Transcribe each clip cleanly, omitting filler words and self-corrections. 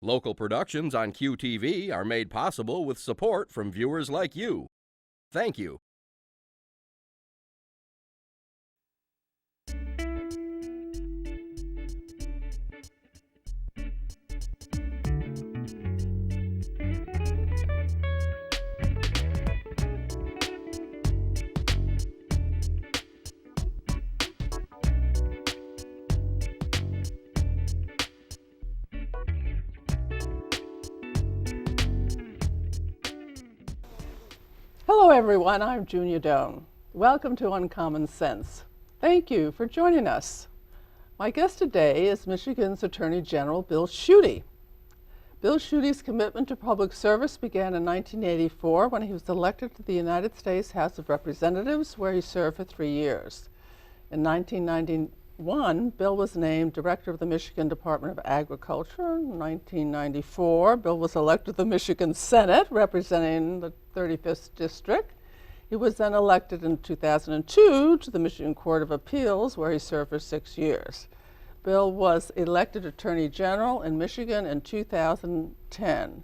Local productions on QTV are made possible with support from viewers like you. Thank you. Hello everyone, I'm Junia. Welcome to Uncommon Sense. Thank you for joining us. My guest today is Michigan's Attorney General Bill Schuette. Bill Schuette's commitment to public service began in 1984 when he was elected to the United States House of Representatives, where he served for 3 years. In 1991, Bill was named Director of the Michigan Department of Agriculture. In 1994, Bill was elected to the Michigan Senate, representing the 35th District. He was then elected in 2002 to the Michigan Court of Appeals, where he served for 6 years. Bill was elected Attorney General in Michigan in 2010.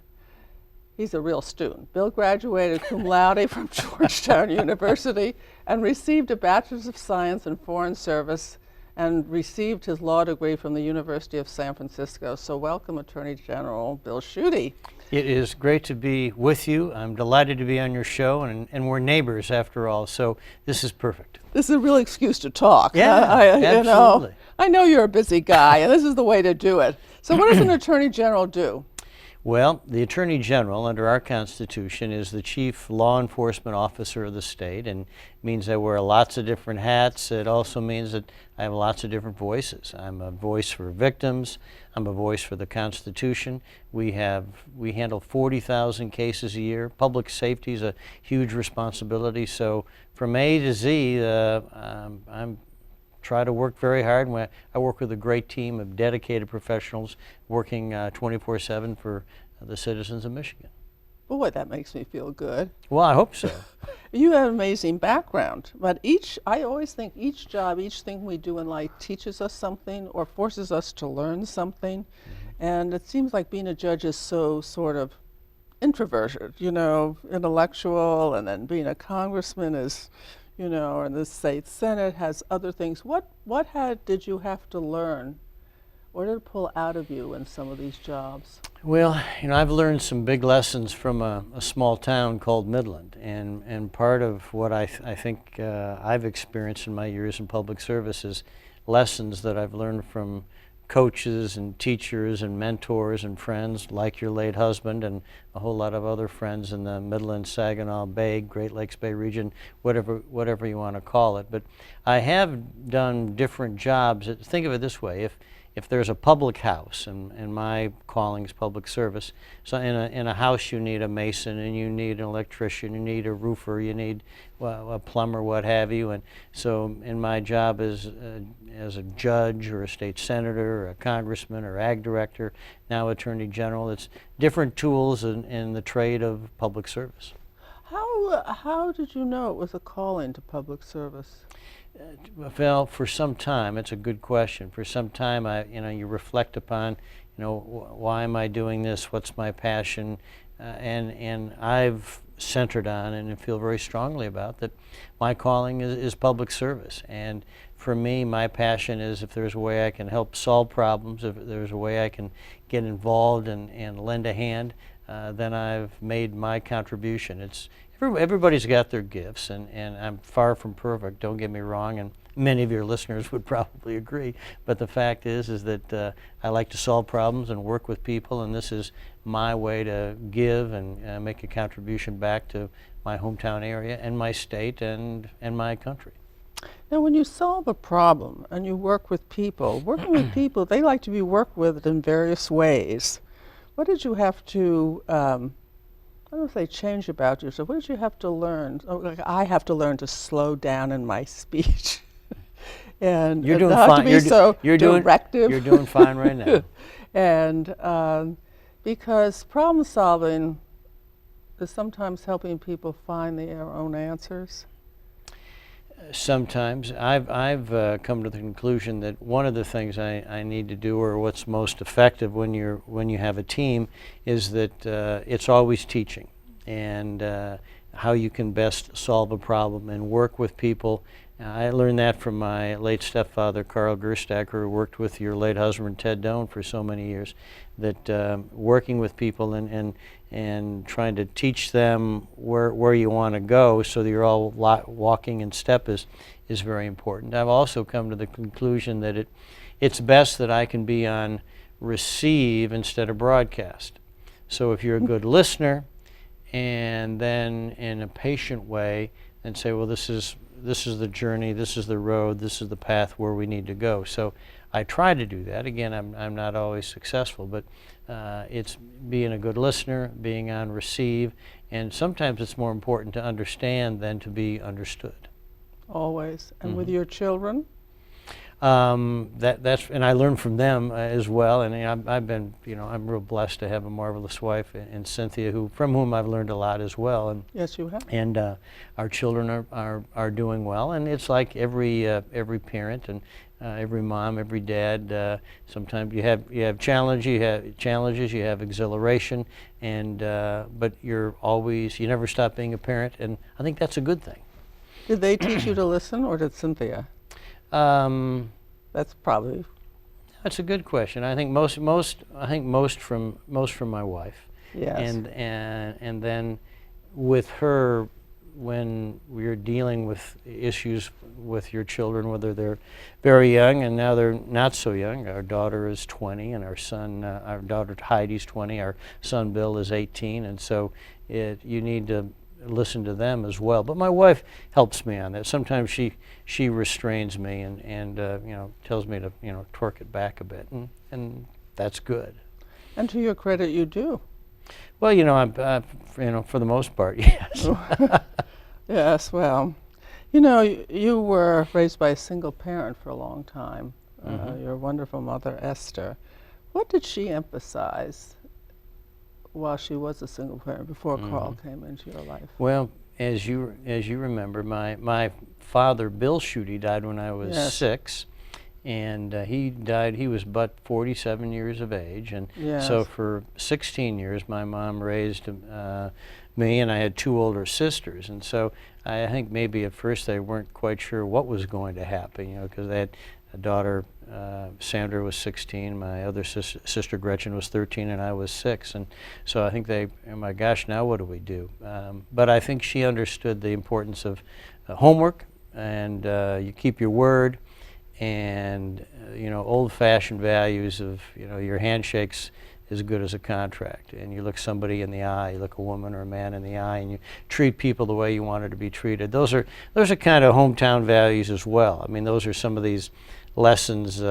He's a real student. Bill graduated cum laude from Georgetown University and received a Bachelor's of Science in Foreign Service and received his law degree from the University of San Francisco. So welcome, Attorney General Bill Schuette. It is great to be with you. I'm delighted to be on your show, and we're neighbors after all, so this is perfect. This is a real excuse to talk. Yeah, absolutely. I know you're a busy guy, and this is the way to do it. So what does an Attorney General do? Well, the Attorney General, under our Constitution, is the chief law enforcement officer of the state, and means I wear lots of different hats. It also means that I have lots of different voices. I'm a voice for victims. I'm a voice for the Constitution. We handle 40,000 cases a year. Public safety is a huge responsibility. So from A to Z, I'm try to work very hard. I work with a great team of dedicated professionals working 24/7 for the citizens of Michigan. Boy, that makes me feel good. Well, I hope so. You have an amazing background, but I always think each job, each thing we do in life teaches us something or forces us to learn something. And it seems like being a judge is so sort of introverted, intellectual, and then being a congressman is, and the state senate has other things. What did you have to learn, or did it pull out of you in some of these jobs? Well, I've learned some big lessons from a small town called Midland, and part of what I think I've experienced in my years in public service is lessons that I've learned from coaches and teachers and mentors and friends like your late husband and a whole lot of other friends in the Midland, Saginaw Bay, Great Lakes Bay region, whatever you want to call it. But I have done different jobs. Think of it this way: if there's a public house, and my calling is public service, so in a house you need a mason, and you need an electrician, you need a roofer, you need a plumber, what have you. And so in my job as a judge or a state senator or a congressman or ag director, now attorney general, it's different tools in the trade of public service. How did you know it was a calling to public service? Well, for some time, it's a good question. For some time, you reflect upon, why am I doing this? What's my passion? And I've centered on and feel very strongly about that my calling is public service. And for me, my passion is if there's a way I can help solve problems, if there's a way I can get involved and lend a hand, then I've made my contribution. Everybody's got their gifts, and I'm far from perfect, don't get me wrong, and many of your listeners would probably agree, but the fact is that I like to solve problems and work with people, and this is my way to give and make a contribution back to my hometown area and my state and my country. Now, when you solve a problem and you work with people, they like to be worked with in various ways. What did you have to I don't say change about yourself. What did you have to learn? I have to learn to slow down in my speech, and you're doing not fine. to be so directive. You're doing fine right now. And because problem solving is sometimes helping people find their own answers. Sometimes I've come to the conclusion that one of the things I need to do, or what's most effective when you have a team, is that it's always teaching, and how you can best solve a problem and work with people. I learned that from my late stepfather, Carl Gerstacker, who worked with your late husband, Ted Doan, for so many years, that working with people and trying to teach them where you want to go so that you're all walking in step is very important. I've also come to the conclusion that it's best that I can be on receive instead of broadcast. So if you're a good listener, and then in a patient way, and say, well, this is the journey, this is the road, this is the path where we need to go. So I try to do that. Again, I'm not always successful, but it's being a good listener, being on receive, and sometimes it's more important to understand than to be understood. Always. And with your children? That's and I learned from them as well. And I've been, I'm real blessed to have a marvelous wife in Cynthia, from whom I've learned a lot as well. And yes, you have. And our children are doing well. And it's like every parent and every mom, every dad. Sometimes you have challenges, you have exhilaration, and but you never stop being a parent, and I think that's a good thing. Did they teach you to listen, or did Cynthia? That's probably. That's a good question. I think most from my wife. Yes. And then with her, when we're dealing with issues with your children, whether they're very young and now they're not so young. Our daughter is 20, and our daughter Heidi's 20. Our son Bill is 18, and so you need to listen to them as well. But my wife helps me on that. Sometimes she restrains me and tells me to torque it back a bit, and that's good. And to your credit, you do. Well, I'm for the most part, yes. Yes. Well, you were raised by a single parent for a long time. Your wonderful mother, Esther. What did she emphasize while she was a single parent before Carl came into your life? Well, as you remember, my father, Bill Schuette, died when I was 6, and he died. He was but 47 years of age, and so for 16 years, my mom raised me, and I had 2 older sisters, and so I think maybe at first they weren't quite sure what was going to happen, because they had a daughter, Sandra was 16, my other sister Gretchen was 13, and I was 6, and so I think oh my gosh, now what do we do? But I think she understood the importance of homework, and you keep your word, and old-fashioned values of your handshakes as good as a contract, and you look somebody in the eye, you look a woman or a man in the eye, and you treat people the way you wanted to be treated. Those are kind of hometown values as well. I mean, those are some of these lessons,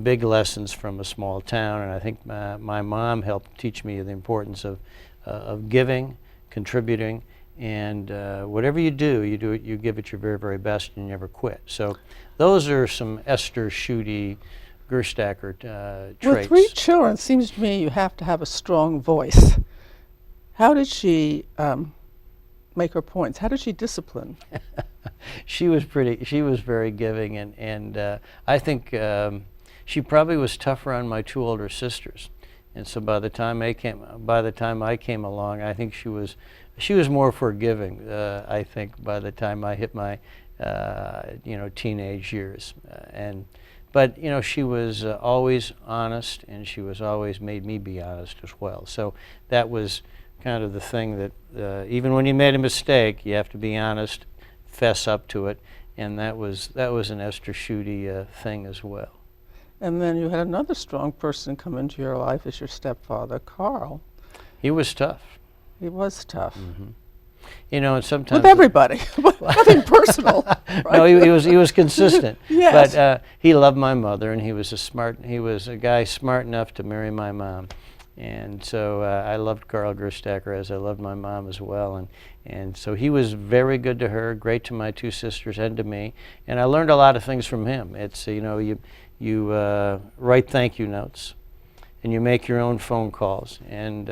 big lessons from a small town, and I think my mom helped teach me the importance of giving, contributing, and whatever you do, you give it your very, very best, and you never quit. So those are some Esther Schuette, Gerstacker traits. With 3 children, it seems to me you have to have a strong voice. How did she make her points? How did she discipline? She was very giving, and I think she probably was tougher on my 2 older sisters. And so by the time I came along, I think she was more forgiving. I think by the time I hit my teenage years, but she was always honest, and she was always made me be honest as well. So that was kind of the thing that even when you made a mistake, you have to be honest, fess up to it, and that was an Esther Schuette thing as well. And then you had another strong person come into your life as your stepfather, Carl. He was tough. He was tough. And sometimes with everybody, nothing personal. Right? No, he was consistent. Yes. But he loved my mother, and he was a guy smart enough to marry my mom. And so I loved Carl Gerstacker as I loved my mom as well. And so he was very good to her, great to my 2 sisters and to me. And I learned a lot of things from him. It's, you write thank you notes, and you make your own phone calls. And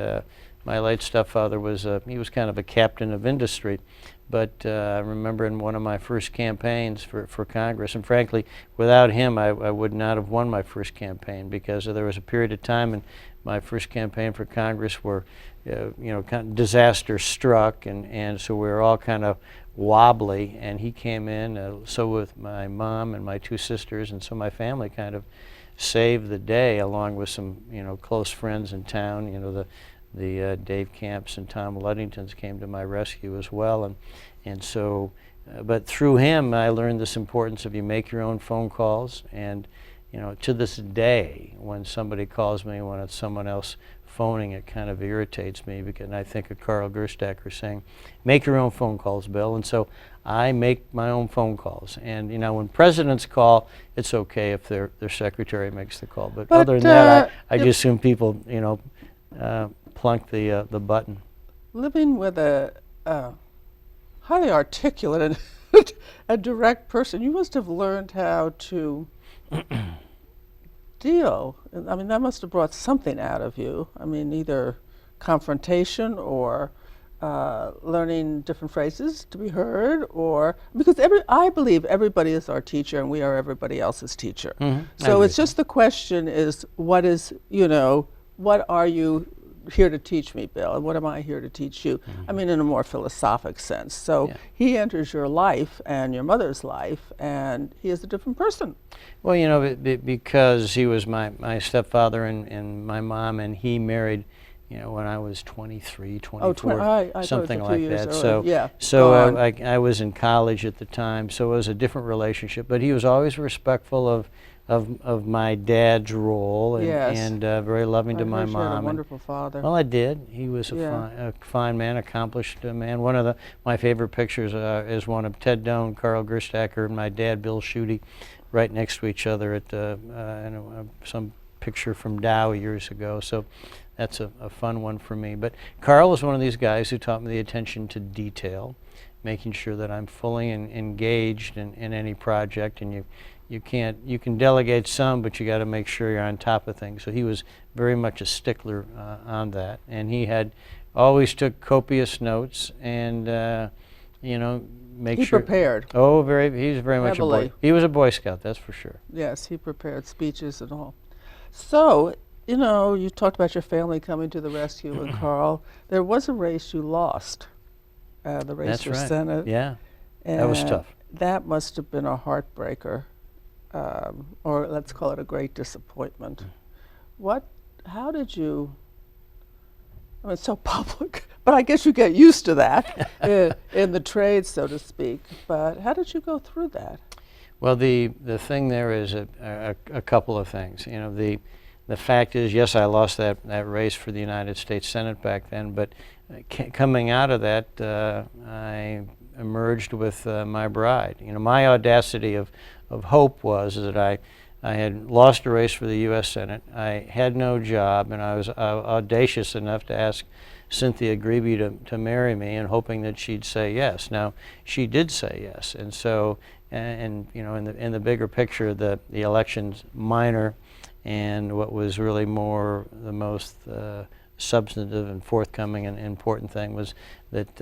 my late stepfather was he was kind of a captain of industry. But I remember in one of my first campaigns for Congress, and frankly, without him, I would not have won my first campaign, because there was a period of time in my first campaign for Congress where, kind of disaster struck, and so we were all kind of wobbly. And he came in, so with my mom and my two sisters, and so my family kind of saved the day, along with some, close friends in town. The Dave Camps and Tom Luddingtons came to my rescue as well, and so, but through him I learned this importance of you make your own phone calls. And to this day, when somebody calls me when it's someone else phoning, it kind of irritates me, because I think of Carl Gerstacker saying, "Make your own phone calls, Bill." And so I make my own phone calls. And when presidents call, it's okay if their secretary makes the call. But other than that, I just assume people plunk the button. Living with a highly articulate and a direct person, you must have learned how to deal. I mean, that must have brought something out of you. I mean, either confrontation or learning different phrases to be heard, or because I believe everybody is our teacher and we are everybody else's teacher. So it's just the question is, what are you here to teach me, Bill, and what am I here to teach you? I mean, in a more philosophic sense. So he enters your life and your mother's life, and he is a different person. Well, because he was my stepfather and my mom, and he married, when I was 23, 24, something like that. So I was in college at the time, so it was a different relationship. But he was always respectful of my dad's role, and very loving to my mom. You had a wonderful father. Well, I did. He was a fine man, accomplished man. One of my favorite pictures is one of Ted Doan, Carl Gerstacker, and my dad, Bill Schuette, right next to each other at some picture from Dow years ago. So that's a fun one for me. But Carl was one of these guys who taught me the attention to detail, making sure that I'm fully engaged in any project. And you can delegate some, but you got to make sure you're on top of things. So he was very much a stickler on that, and he always took copious notes, and make sure. He prepared. Oh, he's very much heavily. He was a Boy Scout, that's for sure. Yes, he prepared speeches and all. So, you talked about your family coming to the rescue, and Carl, there was a race you lost, the race for Senate. Yeah, that was tough. That must have been a heartbreaker. Or let's call it a great disappointment. How did you, I mean, it's so public, but I guess you get used to that in the trade, so to speak. But how did you go through that? Well, the thing there is a couple of things. The fact is, yes, I lost that race for the United States Senate back then, but coming out of that, I emerged with my bride. My audacity of hope was that I had lost a race for the U.S. Senate. I had no job, and I was audacious enough to ask Cynthia Grebe to marry me, and hoping that she'd say yes. Now, she did say yes, and so, in the bigger picture, the election's minor, and what was really the most substantive and forthcoming and important thing was that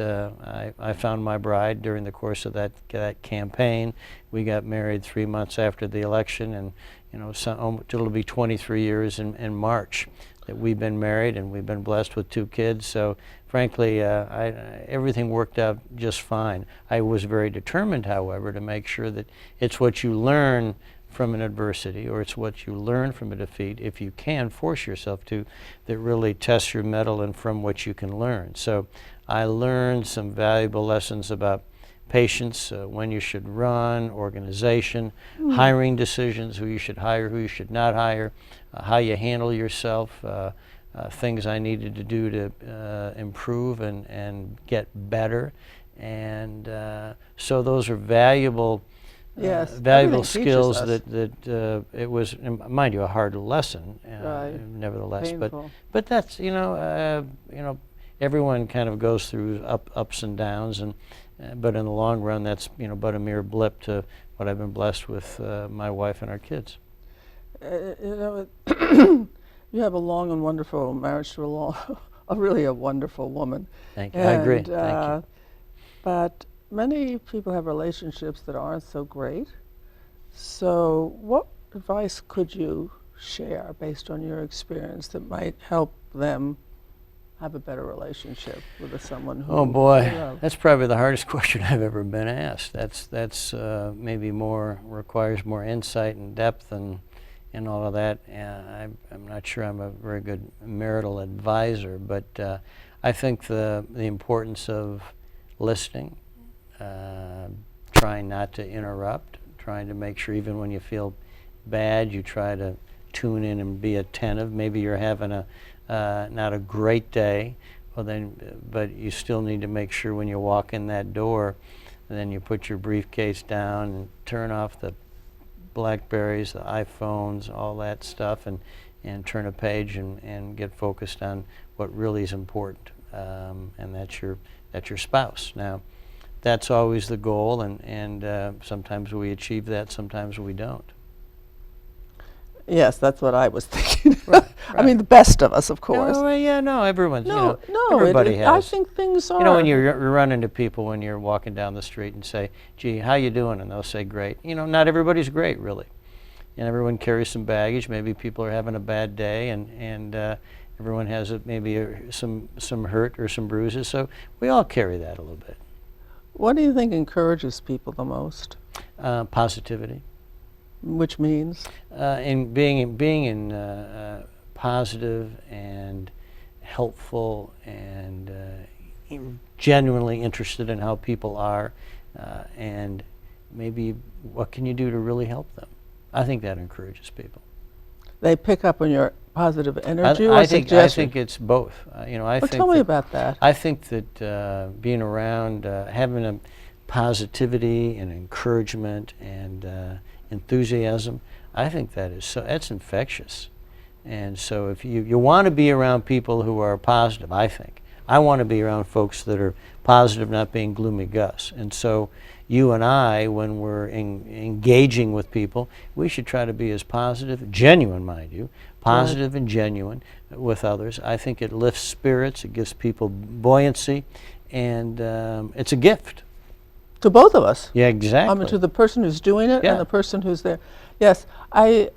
I found my bride during the course of that campaign. We got married 3 months after the election, and it'll be 23 years in March that we've been married, and we've been blessed with 2 kids. So frankly, everything worked out just fine. I was very determined, however, to make sure that it's what you learn from an adversity, or it's what you learn from a defeat, if you can force yourself to, that really tests your mettle and from what you can learn. So I learned some valuable lessons about patience, when you should run, organization, hiring decisions, who you should hire, who you should not hire, how you handle yourself, things I needed to do to improve and get better. And so those are valuable skills that it was, mind you, a hard lesson, nevertheless. Painful. But that's everyone kind of goes through ups and downs, and but in the long run, that's but a mere blip to what I've been blessed with my wife and our kids. You have a long and wonderful marriage to a really a wonderful woman. Thank you. I agree. And, Thank you. But many people have relationships that aren't so great. So what advice could you share based on your experience that might help them have a better relationship with someone who Oh boy, they love? that's probably the hardest question I've ever been asked. That's maybe requires more insight and depth and all of that. I'm not sure I'm a very good marital advisor, but I think the importance of listening, trying not to interrupt, trying to make sure even when you feel bad, you try to tune in and be attentive. Maybe you're having not a great day, but you still need to make sure when you walk in that door, and then you put your briefcase down and turn off the Blackberries, the iPhones, all that stuff, and turn a page and get focused on what really is important, and that's your spouse. Now, that's always the goal, and sometimes we achieve that, sometimes we don't. Yes, that's what I was thinking. Right. I mean, the best of us, of course. No, yeah, no, everyone's, No, everybody has. I think things are. You know, when you run into people when you're walking down the street and say, gee, how you doing? And they'll say, great. You know, not everybody's great, really. And everyone carries some baggage. Maybe people are having a bad day, and everyone has maybe some hurt or some bruises. So we all carry that a little bit. What do you think encourages people the most? Positivity. Which means? In being positive and helpful and genuinely interested in how people are, and maybe what can you do to really help them. I think that encourages people. They pick up on your positive energy or suggestion? I think it's both. Tell me about that. I think that being around, having a positivity and encouragement and enthusiasm, I think that's infectious. And so if you want to be around people who are positive, I think. I want to be around folks that are positive, not being gloomy Gus. And so you and I, when we're engaging with people, we should try to be as positive, genuine, mind you, positive and genuine with others. I think it lifts spirits, it gives people buoyancy, and it's a gift. To both of us. Yeah, exactly. I mean, to the person who's doing it Yeah. and the person who's there. Yes, I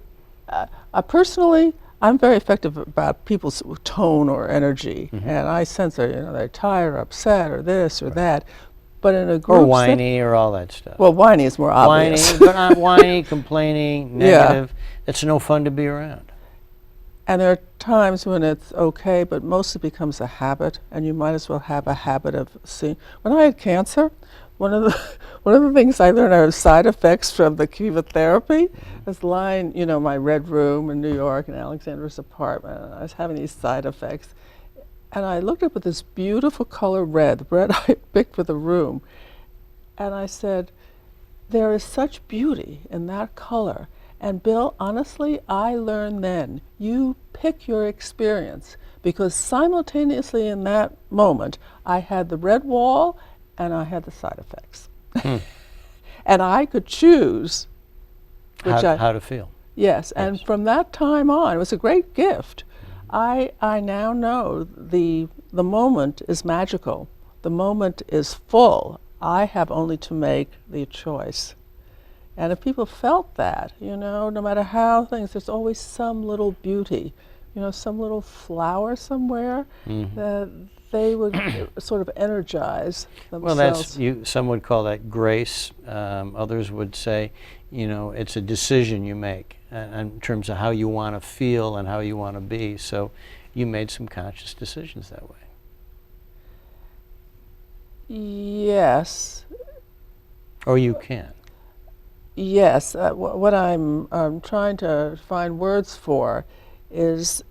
personally, I'm very effective about people's tone or energy, and I sense that they're tired or upset or this or that. But in a group or whiny or all that stuff. Well, whiny is more obvious. Whiny, but not whiny, complaining, negative. It's no fun to be around. And there are times when it's okay, but mostly becomes a habit, and you might as well have a habit of seeing. When I had cancer, one of the things I learned are side effects from the chemotherapy. I was lying, my red room in New York in Alexandra's apartment, and I was having these side effects. And I looked up at this beautiful color red, the red I picked for the room, and I said, there is such beauty in that color. And Bill, honestly, I learned then, you pick your experience, because simultaneously in that moment, I had the red wall and I had the side effects. And I could choose how to feel. Yes, and from that time on, it was a great gift. I now know the moment is magical. The moment is full. I have only to make the choice. And if people felt that, no matter how there's always some little beauty, some little flower somewhere that they would sort of energize themselves. Well, some would call that grace. Others would say, it's a decision you make in terms of how you want to feel and how you want to be. So you made some conscious decisions that way. Yes. Or you can. Yes. What I'm trying to find words for is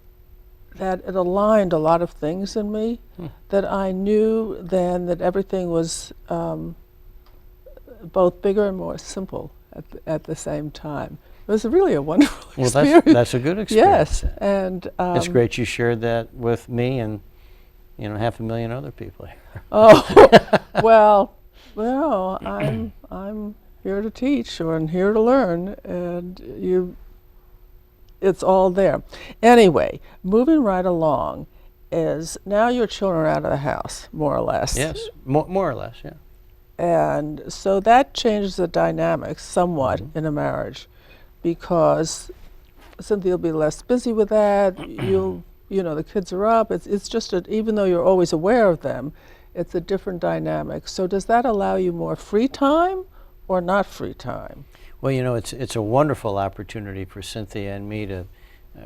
that it aligned a lot of things in me, that I knew then that everything was both bigger and more simple at the same time. It was really a wonderful experience. That's a good experience. Yes, and it's great you shared that with me and 500,000 other people here. Oh, well, I'm here to teach and here to learn, and it's all there. Anyway, moving right along, is now your children are out of the house, more or less. Yes, more or less, yeah. And so that changes the dynamics somewhat in a marriage, because Cynthia will be less busy with that. The kids are up. It's just even though you're always aware of them, it's a different dynamic. So does that allow you more free time or not free time? Well, it's a wonderful opportunity for Cynthia and me to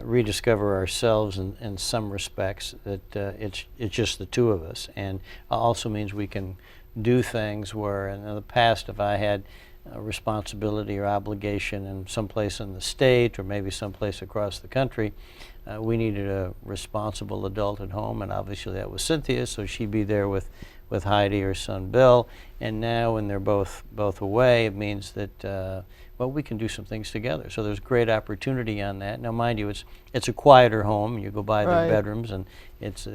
rediscover ourselves in some respects, that it's just the two of us, and also means we can do things where in the past, if I had a responsibility or obligation in someplace in the state or maybe someplace across the country, we needed a responsible adult at home, and obviously that was Cynthia, so she'd be there with Heidi, her son Bill. And now when they're both away, it means that we can do some things together. So there's great opportunity on that. Now, mind you, it's a quieter home. You go by their bedrooms, and it's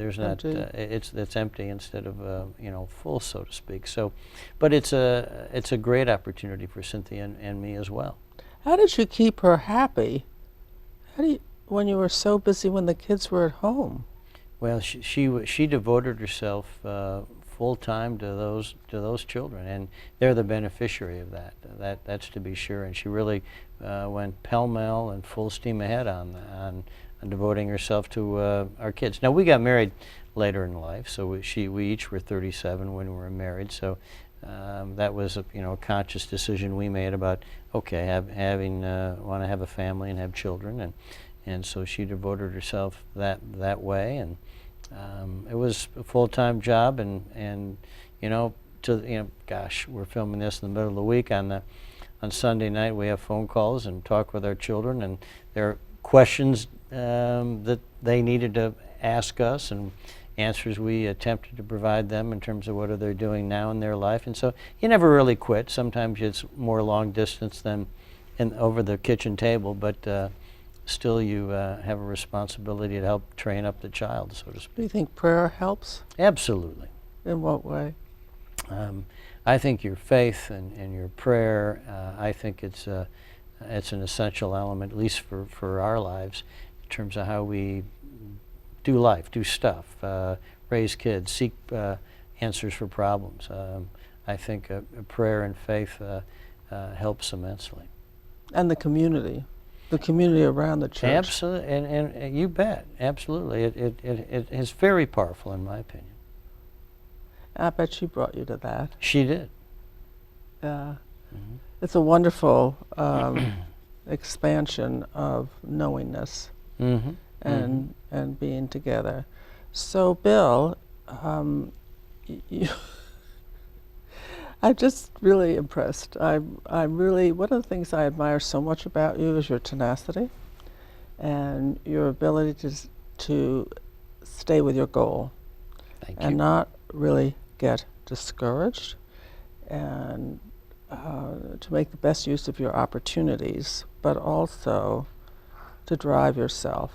empty instead of full, so to speak. So, but it's a great opportunity for Cynthia and me as well. How did you keep her happy? When you were so busy when the kids were at home? Well, she devoted herself full time to those children, and they're the beneficiary of that. That's to be sure. And she really went pell-mell and full steam ahead on devoting herself to our kids. Now, we got married later in life, so we each were 37 when we were married. So that was a conscious decision we made about want to have a family and have children, and so she devoted herself that way, and it was a full-time job, and gosh, we're filming this in the middle of the week. On Sunday night, we have phone calls and talk with our children, and there are questions that they needed to ask us, and answers we attempted to provide them in terms of what are they doing now in their life. And so you never really quit. Sometimes it's more long distance than over the kitchen table, but still you have a responsibility to help train up the child, so to speak. Do you think prayer helps? Absolutely. In what way? I think your faith and your prayer, I think it's an essential element, at least for our lives, in terms of how we do life, do stuff, raise kids, seek answers for problems. I think a prayer and faith helps immensely. And the community around the church. Absolutely, and you bet, absolutely. It is very powerful, in my opinion. I bet she brought you to that. She did. Yeah. Mm-hmm. It's a wonderful expansion of knowingness and being together. So, Bill, I'm just really impressed. I'm really, one of the things I admire so much about you is your tenacity and your ability to stay with your goal. Thank you. And not really get discouraged, and to make the best use of your opportunities, but also to drive yourself.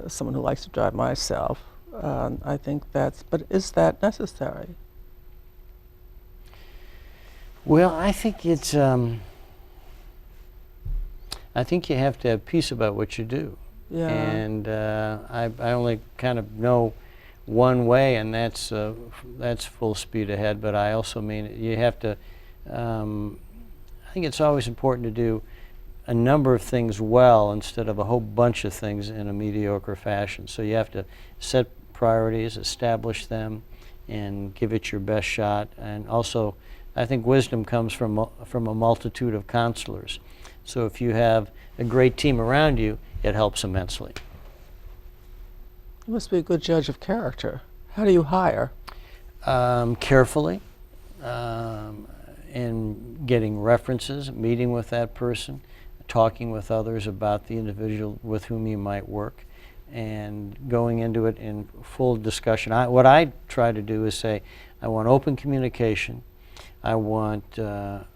As someone who likes to drive myself, I think but is that necessary? Well, I think it's, I think you have to have peace about what you do. Yeah. And I only kind of know one way, and that's full speed ahead. But I also mean you have to, I think it's always important to do a number of things well instead of a whole bunch of things in a mediocre fashion. So you have to set priorities, establish them, and give it your best shot. And also, I think wisdom comes from a multitude of counselors. So if you have a great team around you, it helps immensely. You must be a good judge of character. How do you hire? Carefully, and getting references, meeting with that person, talking with others about the individual with whom you might work, and going into it in full discussion. What I try to do is say, I want open communication, I want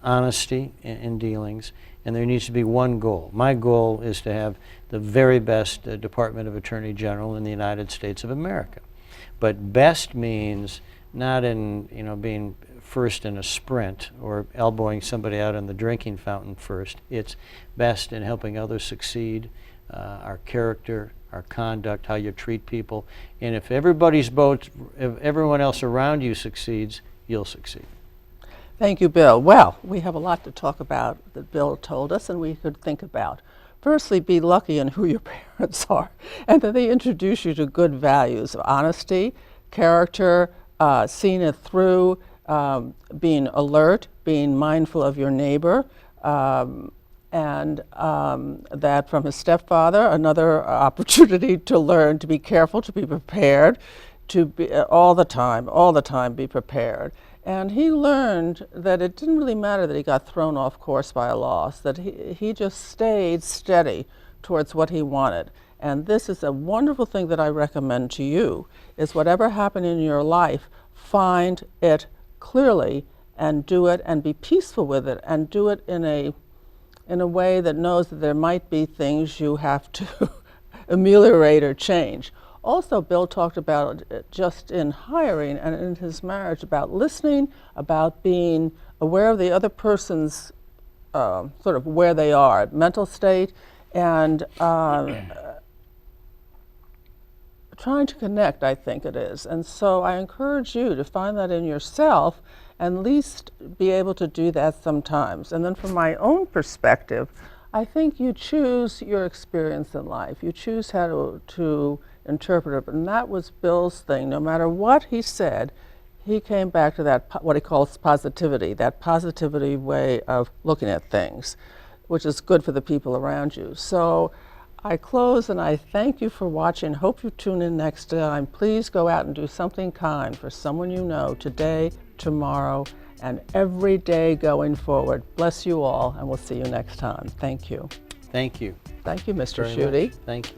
honesty in dealings, and there needs to be one goal. My goal is to have the very best Department of Attorney General in the United States of America. But best means not in being first in a sprint or elbowing somebody out in the drinking fountain first. It's best in helping others succeed, our character, our conduct, how you treat people. And if everyone else around you succeeds, you'll succeed. Thank you, Bill. Well, we have a lot to talk about that Bill told us and we could think about. Firstly, be lucky in who your parents are, and that they introduce you to good values of honesty, character, seeing it through, being alert, being mindful of your neighbor, and that from his stepfather, another opportunity to learn to be careful, to be prepared, to be all the time be prepared. And he learned that it didn't really matter that he got thrown off course by a loss, that he just stayed steady towards what he wanted. And this is a wonderful thing that I recommend to you, is whatever happened in your life, find it clearly and do it and be peaceful with it and do it in a way that knows that there might be things you have to ameliorate or change. Also, Bill talked about just in hiring and in his marriage about listening, about being aware of the other person's sort of where they are, mental state, and trying to connect, I think it is. And so I encourage you to find that in yourself and at least be able to do that sometimes. And then from my own perspective, I think you choose your experience in life. You choose how to interpret it. And that was Bill's thing. No matter what he said, he came back to that, what he calls positivity, that positivity way of looking at things, which is good for the people around you. So I close and I thank you for watching. Hope you tune in next time. Please go out and do something kind for someone you know today, tomorrow, and every day going forward. Bless you all, and we'll see you next time. Thank you. Thank you. Thank you, Mr. Very Schuette. much. Thank you.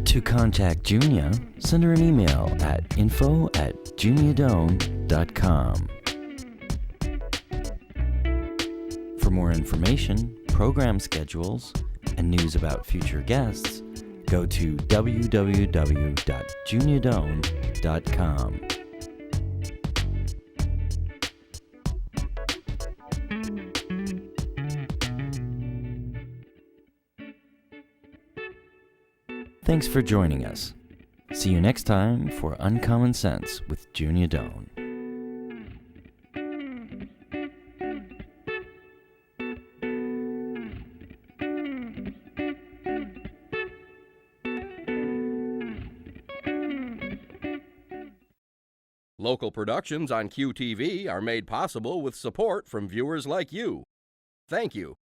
To contact Junia, send her an email at info@juniadome.com. For more information, program schedules, and news about future guests, go to www.juniadome.com. Thanks for joining us. See you next time for Uncommon Sense with Junia Doan. Local productions on QTV are made possible with support from viewers like you. Thank you.